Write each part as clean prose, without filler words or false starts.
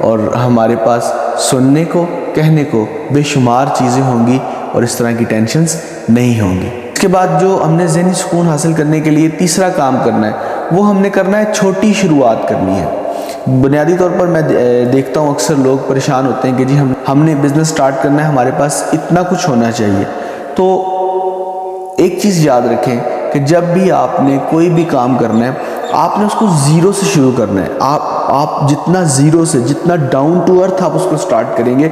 اور ہمارے پاس سننے کو کہنے کو بے شمار چیزیں ہوں گی اور اس طرح کی ٹینشنز نہیں ہوں گی۔ اس کے بعد جو ہم نے ذہنی سکون حاصل کرنے کے لیے تیسرا کام کرنا ہے وہ ہم نے کرنا ہے چھوٹی شروعات کرنی ہے۔ بنیادی طور پر میں دیکھتا ہوں اکثر لوگ پریشان ہوتے ہیں کہ جی ہم نے بزنس سٹارٹ کرنا ہے، ہمارے پاس اتنا کچھ ہونا چاہیے۔ تو ایک چیز یاد رکھیں کہ جب بھی آپ نے کوئی بھی کام کرنا ہے آپ نے اس کو زیرو سے شروع کرنا ہے۔ آپ جتنا زیرو سے، جتنا ڈاؤن ٹو ارتھ آپ اس کو سٹارٹ کریں گے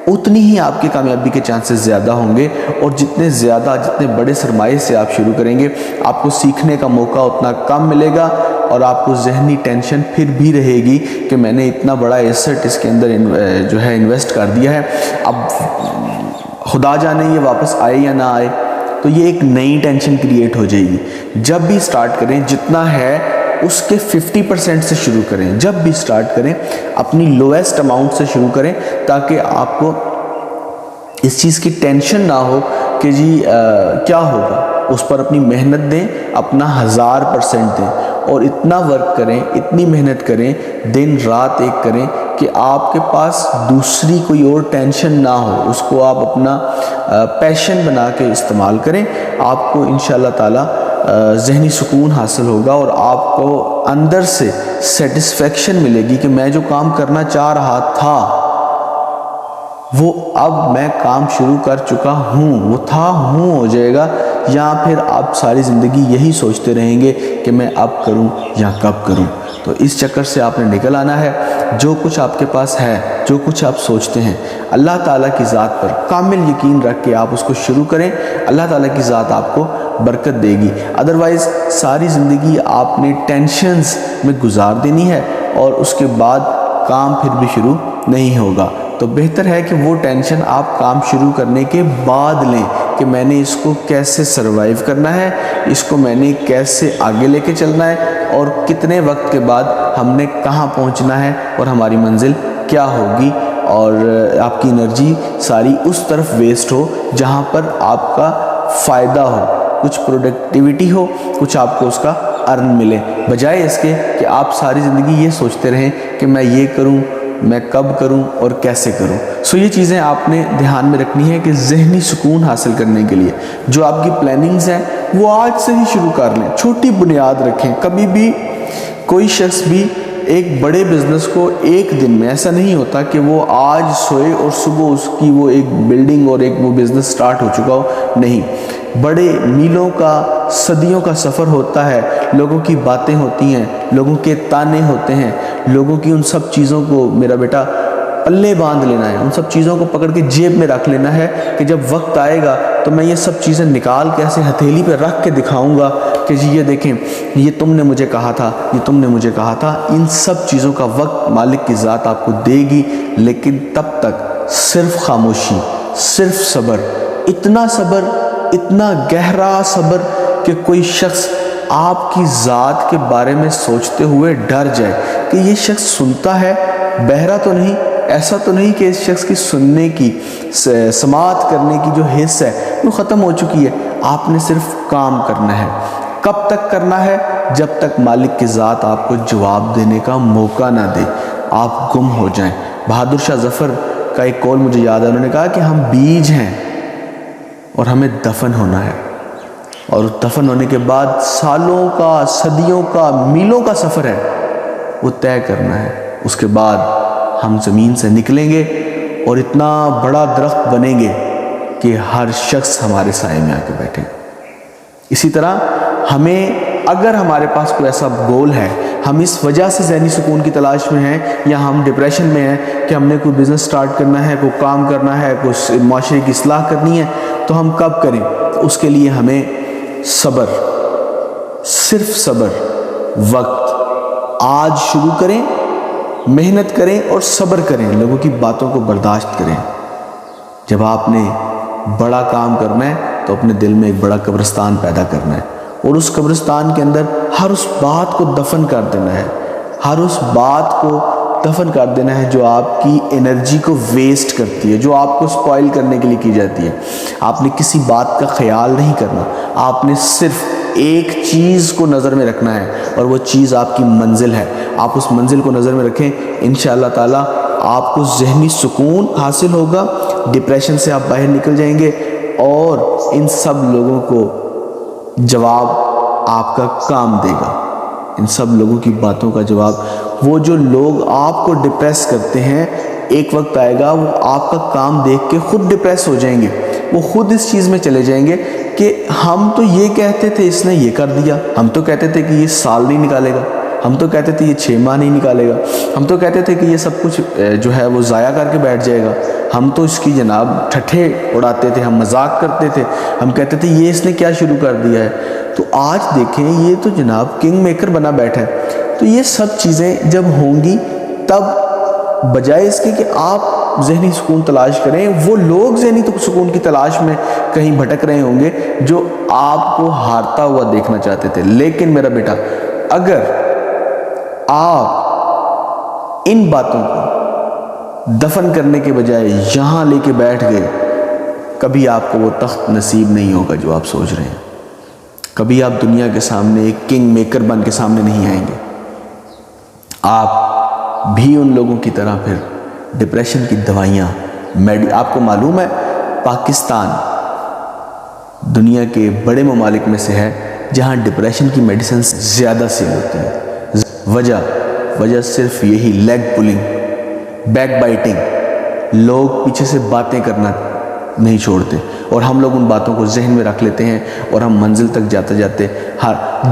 اتنی ہی آپ کی کامیابی کے چانسز زیادہ ہوں گے، اور جتنے بڑے سرمایے سے آپ شروع کریں گے آپ کو سیکھنے کا موقع اتنا کم ملے گا، اور آپ کو ذہنی ٹینشن پھر بھی رہے گی کہ میں نے اتنا بڑا ایسٹ اس کے اندر جو ہے انویسٹ کر دیا ہے، اب خدا جانے یہ واپس آئے یا نہ آئے۔ تو یہ ایک نئی ٹینشن کریٹ ہو جائے گی۔ جب بھی سٹارٹ کریں جتنا ہے اس کے 50% سے شروع کریں۔ جب بھی سٹارٹ کریں اپنی لویسٹ اماؤنٹ سے شروع کریں تاکہ آپ کو اس چیز کی ٹینشن نہ ہو کہ جی کیا ہوگا۔ اس پر اپنی محنت دیں، اپنا 1000% دیں، اور اتنا ورک کریں، اتنی محنت کریں، دن رات ایک کریں کہ آپ کے پاس دوسری کوئی اور ٹینشن نہ ہو۔ اس کو آپ اپنا پیشن بنا کے استعمال کریں، آپ کو انشاءاللہ تعالی ذہنی سکون حاصل ہوگا، اور آپ کو اندر سے سیٹسفیکشن ملے گی کہ میں جو کام کرنا چاہ رہا تھا وہ اب میں کام شروع کر چکا ہوں، وہ تھا ہوں ہو جائے گا، یا پھر آپ ساری زندگی یہی سوچتے رہیں گے کہ میں اب کروں یا کب کروں۔ تو اس چکر سے آپ نے نکل آنا ہے۔ جو کچھ آپ کے پاس ہے، جو کچھ آپ سوچتے ہیں، اللہ تعالیٰ کی ذات پر کامل یقین رکھ کے آپ اس کو شروع کریں، اللہ تعالیٰ کی ذات آپ کو برکت دے گی۔ ادروائز ساری زندگی آپ نے ٹینشنز میں گزار دینی ہے، اور اس کے بعد کام پھر بھی شروع نہیں ہوگا۔ تو بہتر ہے کہ وہ ٹینشن آپ کام شروع کرنے کے بعد لیں کہ میں نے اس کو کیسے سروائیو کرنا ہے، اس کو میں نے کیسے آگے لے کے چلنا ہے، اور کتنے وقت کے بعد ہم نے کہاں پہنچنا ہے اور ہماری منزل کیا ہوگی، اور آپ کی انرجی ساری اس طرف ویسٹ ہو جہاں پر آپ کا فائدہ ہو، کچھ پروڈکٹیوٹی ہو، کچھ آپ کو اس کا ارن ملے، بجائے اس کے کہ آپ ساری زندگی یہ سوچتے رہیں کہ میں یہ کروں، میں کب کروں اور کیسے کروں۔ یہ چیزیں آپ نے دھیان میں رکھنی ہے کہ ذہنی سکون حاصل کرنے کے لیے جو آپ کی پلاننگز ہیں وہ آج سے ہی شروع کر لیں، چھوٹی بنیاد رکھیں۔ کبھی بھی کوئی شخص بھی ایک بڑے بزنس کو ایک دن میں، ایسا نہیں ہوتا کہ وہ آج سوئے اور صبح اس کی وہ ایک بلڈنگ اور ایک وہ بزنس سٹارٹ ہو چکا ہو، نہیں۔ بڑے میلوں کا، صدیوں کا سفر ہوتا ہے، لوگوں کی باتیں ہوتی ہیں، لوگوں کے تانے ہوتے ہیں، لوگوں کی ان سب چیزوں کو میرا بیٹا پلے باندھ لینا ہے، ان سب چیزوں کو پکڑ کے جیب میں رکھ لینا ہے کہ جب وقت آئے گا تو میں یہ سب چیزیں نکال کے ایسے ہتھیلی پہ رکھ کے دکھاؤں گا کہ جی یہ دیکھیں، یہ تم نے مجھے کہا تھا، یہ تم نے مجھے کہا تھا۔ ان سب چیزوں کا وقت مالک کی ذات آپ کو دے گی، لیکن تب تک صرف خاموشی، صرف صبر، اتنا گہرا صبر کہ کوئی شخص آپ کی ذات کے بارے میں سوچتے ہوئے ڈر جائے کہ یہ شخص سنتا ہے، بہرا تو نہیں، ایسا تو نہیں کہ اس شخص کی سننے کی، سماعت کرنے کی جو حص ہے وہ ختم ہو چکی ہے۔ آپ نے صرف کام کرنا ہے۔ کب تک کرنا ہے؟ جب تک مالک کی ذات آپ کو جواب دینے کا موقع نہ دے، آپ گم ہو جائیں۔ بہادر شاہ ظفر کا ایک قول مجھے یاد ہے، انہوں نے کہا کہ ہم بیج ہیں اور ہمیں دفن ہونا ہے، اور دفن ہونے کے بعد سالوں کا، صدیوں کا، میلوں کا سفر ہے وہ طے کرنا ہے۔ اس کے بعد ہم زمین سے نکلیں گے اور اتنا بڑا درخت بنیں گے کہ ہر شخص ہمارے سائے میں آ کے بیٹھے۔ اسی طرح ہمیں، اگر ہمارے پاس کوئی ایسا گول ہے، ہم اس وجہ سے ذہنی سکون کی تلاش میں ہیں یا ہم ڈپریشن میں ہیں کہ ہم نے کوئی بزنس سٹارٹ کرنا ہے، کوئی کام کرنا ہے، کوئی معاشرے کی اصلاح کرنی ہے، تو ہم کب کریں؟ اس کے لیے ہمیں صبر، صرف صبر، وقت، آج شروع کریں، محنت کریں اور صبر کریں، لوگوں کی باتوں کو برداشت کریں۔ جب آپ نے بڑا کام کرنا ہے تو اپنے دل میں ایک بڑا قبرستان پیدا کرنا ہے، اور اس قبرستان کے اندر ہر اس بات کو دفن کر دینا ہے، ہر اس بات کو دفن کر دینا ہے جو آپ کی انرجی کو ویسٹ کرتی ہے، جو آپ کو سپوائل کرنے کے لیے کی جاتی ہے۔ آپ نے کسی بات کا خیال نہیں کرنا، آپ نے صرف ایک چیز کو نظر میں رکھنا ہے، اور وہ چیز آپ کی منزل ہے۔ آپ اس منزل کو نظر میں رکھیں، انشاءاللہ تعالیٰ آپ کو ذہنی سکون حاصل ہوگا، ڈپریشن سے آپ باہر نکل جائیں گے، اور ان سب لوگوں کو جواب آپ کا کام دے گا، ان سب لوگوں کی باتوں کا جواب۔ وہ جو لوگ آپ کو ڈپریس کرتے ہیں، ایک وقت آئے گا وہ آپ کا کام دیکھ کے خود ڈپریس ہو جائیں گے، وہ خود اس چیز میں چلے جائیں گے کہ ہم تو یہ کہتے تھے اس نے یہ کر دیا، ہم تو کہتے تھے کہ یہ سال نہیں نکالے گا، ہم تو کہتے تھے یہ 6 ماہ نہیں نکالے گا، ہم تو کہتے تھے کہ یہ سب کچھ جو ہے وہ ضائع کر کے بیٹھ جائے گا، ہم تو اس کی جناب ٹھٹھے اڑاتے تھے، ہم مذاق کرتے تھے، ہم کہتے تھے یہ اس نے کیا شروع کر دیا ہے۔ تو آج دیکھیں یہ تو جناب کنگ میکر بنا بیٹھا ہے۔ تو یہ سب چیزیں جب ہوں گی تب بجائے اس کے کہ آپ ذہنی سکون تلاش کریں، وہ لوگ ذہنی سکون کی تلاش میں کہیں بھٹک رہے ہوں گے جو آپ کو ہارتا ہوا دیکھنا چاہتے تھے۔ لیکن میرا بیٹا، اگر آپ ان باتوں کو دفن کرنے کے بجائے یہاں لے کے بیٹھ گئے، کبھی آپ کو وہ تخت نصیب نہیں ہوگا جو آپ سوچ رہے ہیں، کبھی آپ دنیا کے سامنے ایک کنگ میکر بن کے سامنے نہیں آئیں گے، آپ بھی ان لوگوں کی طرح پھر ڈپریشن کی دوائیاں آپ کو معلوم ہے پاکستان دنیا کے بڑے ممالک میں سے ہے جہاں ڈپریشن کی میڈیسنز زیادہ سیل ہوتی ہیں۔ وجہ صرف یہی لیگ پولنگ، بیک بائٹنگ، لوگ پیچھے سے باتیں کرنا نہیں چھوڑتے، اور ہم لوگ ان باتوں کو ذہن میں رکھ لیتے ہیں، اور ہم منزل تک جاتے جاتے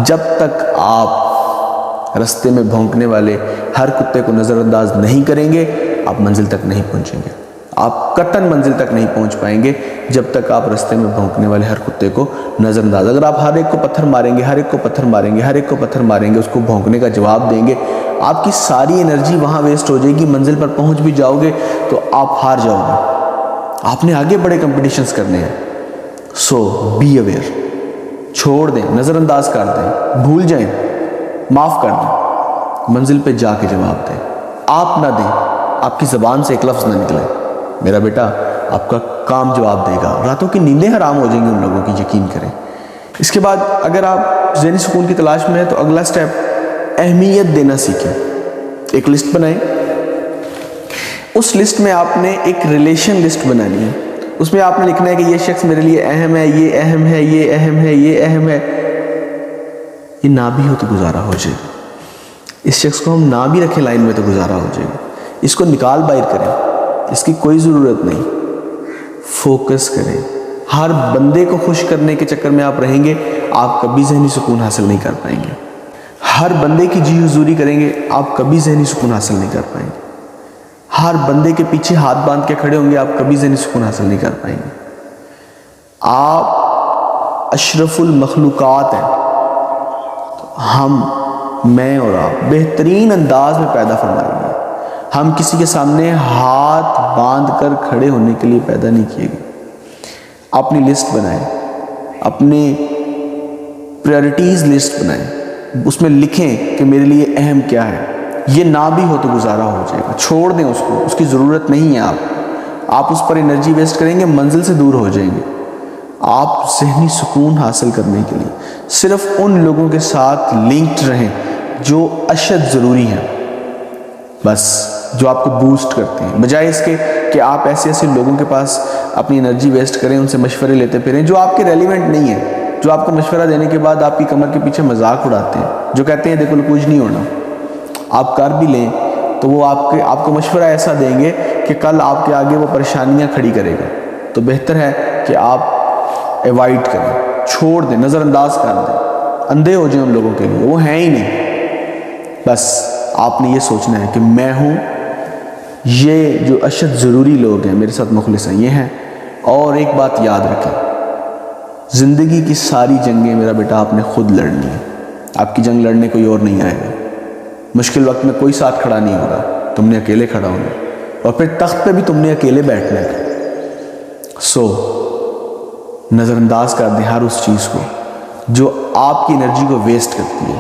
جب تک آپ رستے میں بھونکنے والے ہر کتے کو نظر انداز نہیں کریں گے، آپ منزل تک نہیں پہنچیں گے، آپ قطعاً منزل تک نہیں پہنچ پائیں گے جب تک آپ رستے میں بھونکنے والے ہر کتے کو نظر انداز۔ اگر آپ ہر ایک کو پتھر ماریں گے، ہر ایک کو پتھر ماریں گے، ہر ایک کو پتھر ماریں گے، اس کو بھونکنے کا جواب دیں گے، آپ کی ساری انرجی وہاں ویسٹ ہو جائے گی، منزل پر پہنچ بھی جاؤ گے تو آپ ہار جاؤ گے۔ آپ نے آگے بڑے کمپٹیشنز کرنے ہیں، سو بی اویئر، چھوڑ دیں، نظر انداز کر دیں، بھول جائیں، معاف کر دیں، منزل پہ جا کے جواب دیں، آپ نہ دیں، آپ کی زبان سے ایک لفظ نہ نکلے، میرا بیٹا آپ کا کام جواب دے گا، راتوں کی نیندیں حرام ہو جائیں گی ان لوگوں کی، یقین کریں۔ اس کے بعد اگر آپ ذہنی سکون کی تلاش میں ہیں تو اگلا سٹیپ اہمیت دینا سیکھیں۔ ایک لسٹ بنائیں، اس لسٹ میں آپ نے ایک ریلیشن لسٹ بنانی ہے، اس میں آپ نے لکھنا ہے کہ یہ شخص میرے لیے اہم ہے، یہ اہم ہے، یہ اہم ہے، یہ اہم ہے۔ یہ نہ بھی ہو تو گزارا ہو جائے، اس شخص کو ہم نہ بھی رکھیں لائن میں تو گزارا ہو جائے گا، اس کو نکال باہر کریں، اس کی کوئی ضرورت نہیں، فوکس کریں۔ ہر بندے کو خوش کرنے کے چکر میں آپ رہیں گے، آپ کبھی ذہنی سکون حاصل نہیں کر پائیں گے۔ ہر بندے کی جی حضوری کریں گے، آپ کبھی ذہنی سکون حاصل نہیں کر پائیں گے۔ ہر بندے کے پیچھے ہاتھ باندھ کے کھڑے ہوں گے، آپ کبھی ذہنی سکون حاصل نہیں کر پائیں گے۔ آپ اشرف المخلوقات ہیں، میں اور آپ بہترین انداز میں پیدا فرمائے گئے، ہم کسی کے سامنے ہاتھ باندھ کر کھڑے ہونے کے لیے پیدا نہیں کیے گئے۔ اپنی لسٹ بنائیں، اپنے پریورٹیز لسٹ بنائیں، اس میں لکھیں کہ میرے لیے اہم کیا ہے، یہ نہ بھی ہو تو گزارا ہو جائے گا، چھوڑ دیں اس کو، اس کی ضرورت نہیں ہے۔ آپ اس پر انرجی ویسٹ کریں گے، منزل سے دور ہو جائیں گے۔ آپ ذہنی سکون حاصل کرنے کے لیے صرف ان لوگوں کے ساتھ لنکڈ رہیں جو اشد ضروری ہیں، بس جو آپ کو بوسٹ کرتے ہیں، بجائے اس کے کہ آپ ایسے لوگوں کے پاس اپنی انرجی ویسٹ کریں، ان سے مشورے لیتے پھریں جو آپ کے ریلیونٹ نہیں ہیں، جو آپ کو مشورہ دینے کے بعد آپ کی کمر کے پیچھے مذاق اڑاتے ہیں، جو کہتے ہیں دیکھو کچھ نہیں ہونا، آپ کر بھی لیں تو وہ آپ کو مشورہ ایسا دیں گے کہ کل آپ کے آگے وہ پریشانیاں کھڑی کرے گا۔ تو بہتر ہے کہ آپ ایوائڈ کریں، چھوڑ دیں، نظر انداز کر دیں، اندھے ہو جائیں ان لوگوں کے لیے، وہ ہیں ہی نہیں۔ بس آپ نے یہ سوچنا ہے کہ میں ہوں، یہ جو اشد ضروری لوگ ہیں میرے ساتھ مخلص ہیں، یہ ہیں۔ اور ایک بات یاد رکھیں، زندگی کی ساری جنگیں میرا بیٹا آپ نے خود لڑنی ہے، آپ کی جنگ لڑنے کوئی اور نہیں آئے گا، مشکل وقت میں کوئی ساتھ کھڑا نہیں ہوگا، تم نے اکیلے کھڑا ہونا، اور پھر تخت پہ بھی تم نے اکیلے بیٹھنا ہے۔ سو نظر انداز کر دیں ہر اس چیز کو جو آپ کی انرجی کو ویسٹ کرتی ہے،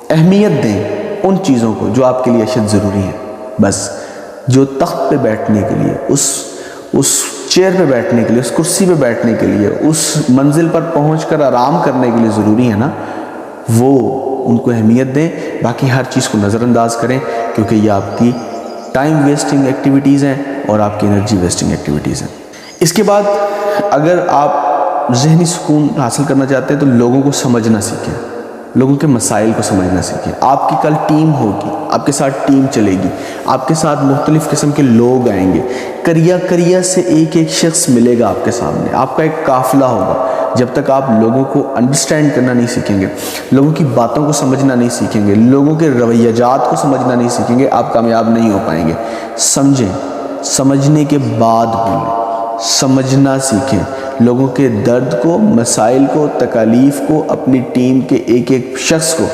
اہمیت دیں ان چیزوں کو جو آپ کے لیے اشد ضروری ہیں، بس جو تخت پہ بیٹھنے کے لیے، اس چیئر پہ بیٹھنے کے لیے، اس کرسی پہ بیٹھنے کے لیے، اس منزل پر پہنچ کر آرام کرنے کے لیے ضروری ہے نا، وہ ان کو اہمیت دیں، باقی ہر چیز کو نظر انداز کریں، کیونکہ یہ آپ کی ٹائم ویسٹنگ ایکٹیویٹیز ہیں اور آپ کی انرجی ویسٹنگ ایکٹیویٹیز ہیں۔ اس کے بعد اگر آپ ذہنی سکون حاصل کرنا چاہتے ہیں تو لوگوں کو سمجھنا سیکھیں، لوگوں کے مسائل کو سمجھنا سیکھیں۔ آپ کی کل ٹیم ہوگی، آپ کے ساتھ ٹیم چلے گی، آپ کے ساتھ مختلف قسم کے لوگ آئیں گے، کریا سے ایک شخص ملے گا آپ کے سامنے، آپ کا ایک قافلہ ہوگا۔ جب تک آپ لوگوں کو انڈرسٹینڈ کرنا نہیں سیکھیں گے، لوگوں کی باتوں کو سمجھنا نہیں سیکھیں گے، لوگوں کے رویہ جات کو سمجھنا نہیں سیکھیں گے، آپ کامیاب نہیں ہو پائیں گے۔ سمجھیں، سمجھنے کے بعد بولیں، سمجھنا سیکھیں، لوگوں کے درد کو، مسائل کو، تکالیف کو، اپنی ٹیم کے ایک شخص کو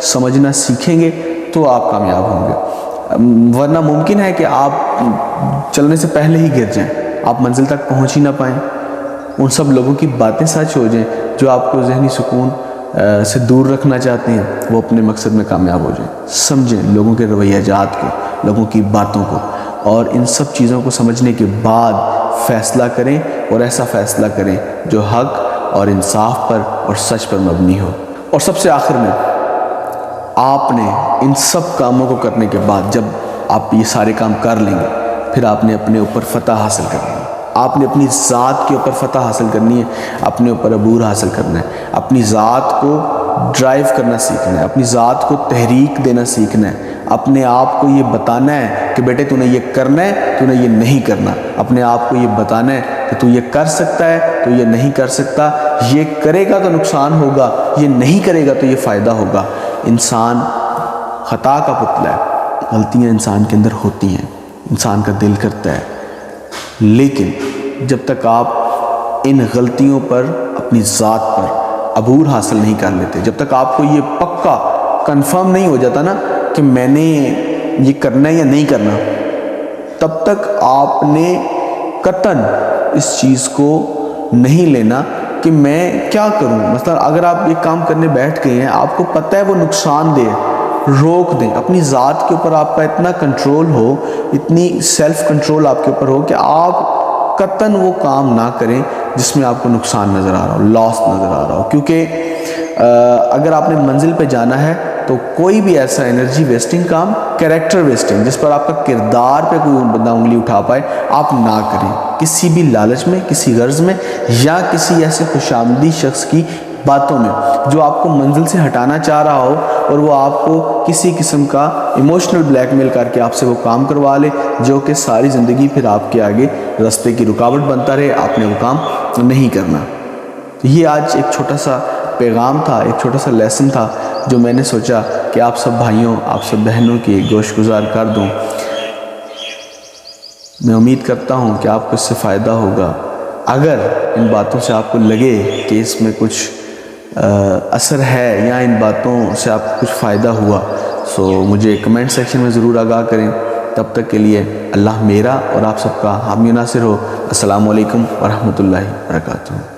سمجھنا سیکھیں گے تو آپ کامیاب ہوں گے۔ ورنہ ممکن ہے کہ آپ چلنے سے پہلے ہی گر جائیں، آپ منزل تک پہنچ ہی نہ پائیں، ان سب لوگوں کی باتیں سچ ہو جائیں جو آپ کو ذہنی سکون سے دور رکھنا چاہتے ہیں، وہ اپنے مقصد میں کامیاب ہو جائیں۔ سمجھیں لوگوں کے رویہ جات کو، لوگوں کی باتوں کو، اور ان سب چیزوں کو سمجھنے کے بعد فیصلہ کریں، اور ایسا فیصلہ کریں جو حق اور انصاف پر اور سچ پر مبنی ہو۔ اور سب سے آخر میں، آپ نے ان سب کاموں کو کرنے کے بعد جب آپ یہ سارے کام کر لیں گے، پھر آپ نے اپنے اوپر فتح حاصل کرنی ہے، آپ نے اپنی ذات کے اوپر فتح حاصل کرنی ہے، اپنے اوپر عبور حاصل کرنا ہے، اپنی ذات کو ڈرائیو کرنا سیکھنا ہے، اپنی ذات کو تحریک دینا سیکھنا ہے، اپنے آپ کو یہ بتانا ہے کہ بیٹے تو نے یہ کرنا ہے، تو نے یہ نہیں کرنا، اپنے آپ کو یہ بتانا ہے کہ تو یہ کر سکتا ہے، تو یہ نہیں کر سکتا، یہ کرے گا تو نقصان ہوگا، یہ نہیں کرے گا تو یہ فائدہ ہوگا۔ انسان خطا کا پتلا ہے، غلطیاں انسان کے اندر ہوتی ہیں، انسان کا دل کرتا ہے، لیکن جب تک آپ ان غلطیوں پر، اپنی ذات پر عبور حاصل نہیں کر لیتے، جب تک آپ کو یہ پکا کنفرم نہیں ہو جاتا نا کہ میں نے یہ کرنا ہے یا نہیں کرنا، تب تک آپ نے قطعاً اس چیز کو نہیں لینا کہ میں کیا کروں۔ مثلا اگر آپ یہ کام کرنے بیٹھ گئے ہیں، آپ کو پتہ ہے وہ نقصان دہ ہے، روک دیں۔ اپنی ذات کے اوپر آپ کا اتنا کنٹرول ہو، اتنی سیلف کنٹرول آپ کے اوپر ہو کہ آپ قطعاً وہ کام نہ کریں جس میں آپ کو نقصان نظر آ رہا ہو، لاس نظر آ رہا ہو، کیونکہ اگر آپ نے منزل پہ جانا ہے تو کوئی بھی ایسا انرجی ویسٹنگ کام، کریکٹر ویسٹنگ، جس پر آپ کا کردار پہ کوئی بندہ انگلی اٹھا پائے، آپ نہ کریں، کسی بھی لالچ میں، کسی غرض میں، یا کسی ایسے خوش آمدی شخص کی باتوں میں جو آپ کو منزل سے ہٹانا چاہ رہا ہو، اور وہ آپ کو کسی قسم کا ایموشنل بلیک میل کر کے آپ سے وہ کام کروا لے جو کہ ساری زندگی پھر آپ کے آگے راستے کی رکاوٹ بنتا رہے، آپ نے وہ کام نہیں کرنا۔ یہ آج ایک چھوٹا سا پیغام تھا، ایک چھوٹا سا لیسن تھا جو میں نے سوچا کہ آپ سب بھائیوں، آپ سب بہنوں کی گوش گزار کر دوں۔ میں امید کرتا ہوں کہ آپ کو اس سے فائدہ ہوگا۔ اگر ان باتوں سے آپ کو لگے کہ اس میں کچھ اثر ہے یا ان باتوں سے آپ کو کچھ فائدہ ہوا، سو مجھے کمنٹ سیکشن میں ضرور آگاہ کریں۔ تب تک کے لیے اللہ میرا اور آپ سب کا حامی و ناصر ہو۔ السلام علیکم ورحمۃ اللہ وبرکاتہ۔